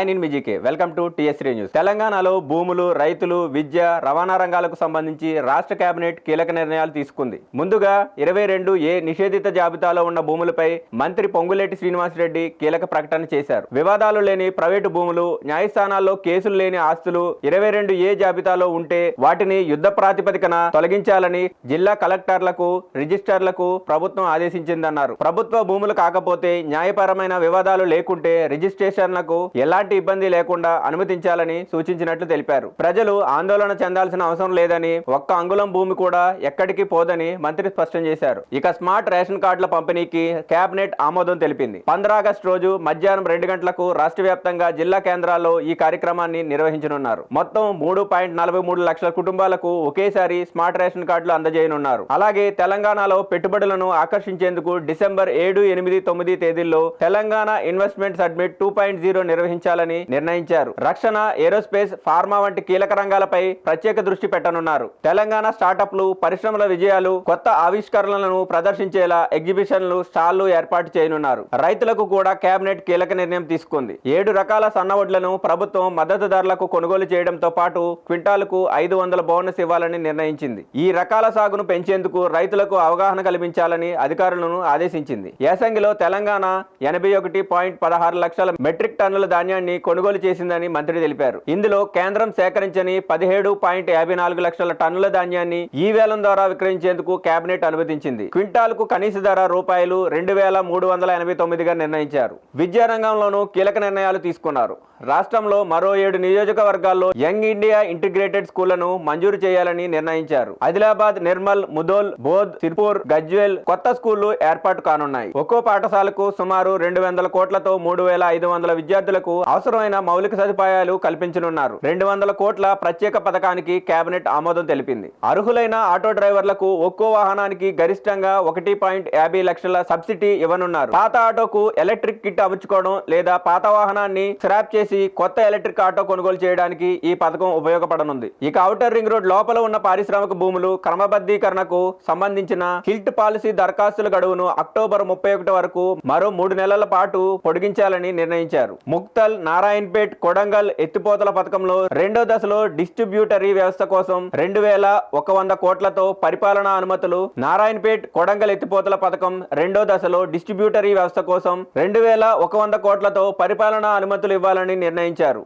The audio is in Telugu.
హాయ్ నేను మిజీకే వెల్కమ్ టు టీఎస్3 న్యూస్. తెలంగాణలో భూములు, రైతులు, విద్య, రవాణా రంగాలకు సంబంధించి రాష్ట్ర కేబినెట్ కీలక నిర్ణయాలు తీసుకుంది. ముందుగా 22A నిషేధిత జాబితాలో ఉన్న భూములపై మంత్రి పొంగులేటి శ్రీనివాసరెడ్డి కీలక ప్రకటన చేశారు. వివాదాలు లేని ప్రైవేటు భూములు, న్యాయస్థానాల్లో కేసులు లేని ఆస్తులు 22A జాబితాలో ఉంటే వాటిని యుద్ధ ప్రాతిపదికన తొలగించాలని జిల్లా కలెక్టర్లకు, రిజిస్టర్లకు ప్రభుత్వం ఆదేశించిందన్నారు. ప్రభుత్వ భూములు కాకపోతే న్యాయపరమైన వివాదాలు లేకుంటే రిజిస్ట్రేషన్లకు ఎలాంటి ఇబ్బంది లేకుండా అనుమతించాలని సూచించినట్లు తెలిపారు. ప్రజలు ఆందోళన చెందాల్సిన అవసరం లేదని, ఒక్క అంగుళం భూమి కూడా ఎక్కడికి పోదని మంత్రి స్పష్టం చేశారు. ఇక స్మార్ట్ రేషన్ కార్డుల పంపిణీకి కేబినెట్ ఆమోదం తెలిపింది. 15 ఆగస్టు రోజు మధ్యాహ్నం 2 గంటలకు రాష్ట్ర వ్యాప్తంగా జిల్లా కేంద్రాల్లో ఈ కార్యక్రమాన్ని నిర్వహించనున్నారు. మొత్తం 3.43 లక్షల కుటుంబాలకు ఒకేసారి స్మార్ట్ రేషన్ కార్డులు అందజేయనున్నారు. అలాగే తెలంగాణలో పెట్టుబడులను ఆకర్షించేందుకు డిసెంబర్ 7, 8, 9 తేదీల్లో తెలంగాణ ఇన్వెస్ట్మెంట్ సబ్మిట్ 2.0 నిర్వహించాలని నిర్ణయించారు. రక్షణ, ఏరోస్పేస్, ఫార్మా వంటి కీలక రంగాలపై ప్రత్యేక దృష్టి పెట్టనున్నారు. తెలంగాణ స్టార్టప్లు, పరిశ్రమల విజయాలు, కొత్త ఆవిష్కరణలను ప్రదర్శించేలా ఎగ్జిబిషన్లు, స్టాళ్లు ఏర్పాటు చేయనున్నారు. రైతులకు కూడా కేబినెట్ కీలక నిర్ణయం తీసుకుంది. 7 రకాల సన్నవడ్లను ప్రభుత్వం మద్దతు ధరలకు కొనుగోలు చేయడంతో పాటు క్వింటాలకు 500 బోనస్ ఇవ్వాలని నిర్ణయించింది. ఈ రకాల సాగును పెంచేందుకు రైతులకు అవగాహన కల్పించాలని అధికారులను ఆదేశించింది. యాసంగిలో తెలంగాణ 81.16 లక్షల మెట్రిక్ టన్నుల ధాన్యాన్ని కొనుగోలు చేసిందని మంత్రి తెలిపారు. ఇందులో కేంద్రం సేకరించని 17.54 లక్షల టన్నుల ధాన్యాన్ని ఈ వేలం ద్వారా విక్రయించేందుకు కేబినెట్ అనుమతించింది. క్వింటాల్కు కనీస ధర ₹2,389గా నిర్ణయించారు. విద్యారంగంలోనూ కీలక నిర్ణయాలు తీసుకున్నారు. రాష్ట్రంలో మరో 7 నియోజకవర్గాల్లో యంగ్ ఇండియా ఇంటిగ్రేటెడ్ స్కూళ్లను మంజూరు చేయాలని నిర్ణయించారు. ఆదిలాబాద్, నిర్మల్, ముదోల్, బోధ్, సిర్పూర్, గజ్వేల్ కొత్త స్కూళ్లు ఏర్పాటు కానున్నాయి. ఒక్కో పాఠశాలకు సుమారు 200 కోట్లతో 3,500 విద్యార్థులకు అవసరమైన మౌలిక సదుపాయాలు కల్పించనున్నారు. 200 కోట్ల ప్రత్యేక పథకానికి కేబినెట్ ఆమోదం తెలిపింది. అర్హులైన ఆటో డ్రైవర్లకు ఒక్కో వాహనానికి గరిష్టంగా 1.50 లక్షల సబ్సిడీ ఇవ్వనున్నారు. పాత ఆటోకు ఎలక్ట్రిక్ కిట్ అమర్చుకోవడం లేదా పాత వాహనాన్ని స్క్రాప్ చేసి కొత్త ఎలక్ట్రిక్ ఆటో కొనుగోలు చేయడానికి ఈ పథకం ఉపయోగపడనుంది. ఇక ఔటర్ రింగ్ రోడ్ లోపల ఉన్న పారిశ్రామిక భూములు క్రమబద్ధీకరణకు సంబంధించిన హిల్ట్ పాలసీ దరఖాస్తుల గడువును అక్టోబర్ 31 వరకు మరో 3 నెలల పాటు పొడిగించాలని నిర్ణయించారు. ముక్తల్, నారాయణపేట్, కొడంగల్ ఎత్తిపోతల పథకంలో 2వ దశలో డిస్ట్రిబ్యూటరీ వ్యవస్థ కోసం 2,100 కోట్లతో పరిపాలనా అనుమతులు, నారాయణపేట్, కొడంగల్ ఎత్తిపోతల పథకం 2వ దశలో డిస్ట్రిబ్యూటరీ వ్యవస్థ కోసం 2,100 కోట్లతో పరిపాలనా అనుమతులు ఇవ్వాలని నిర్ణయించారు.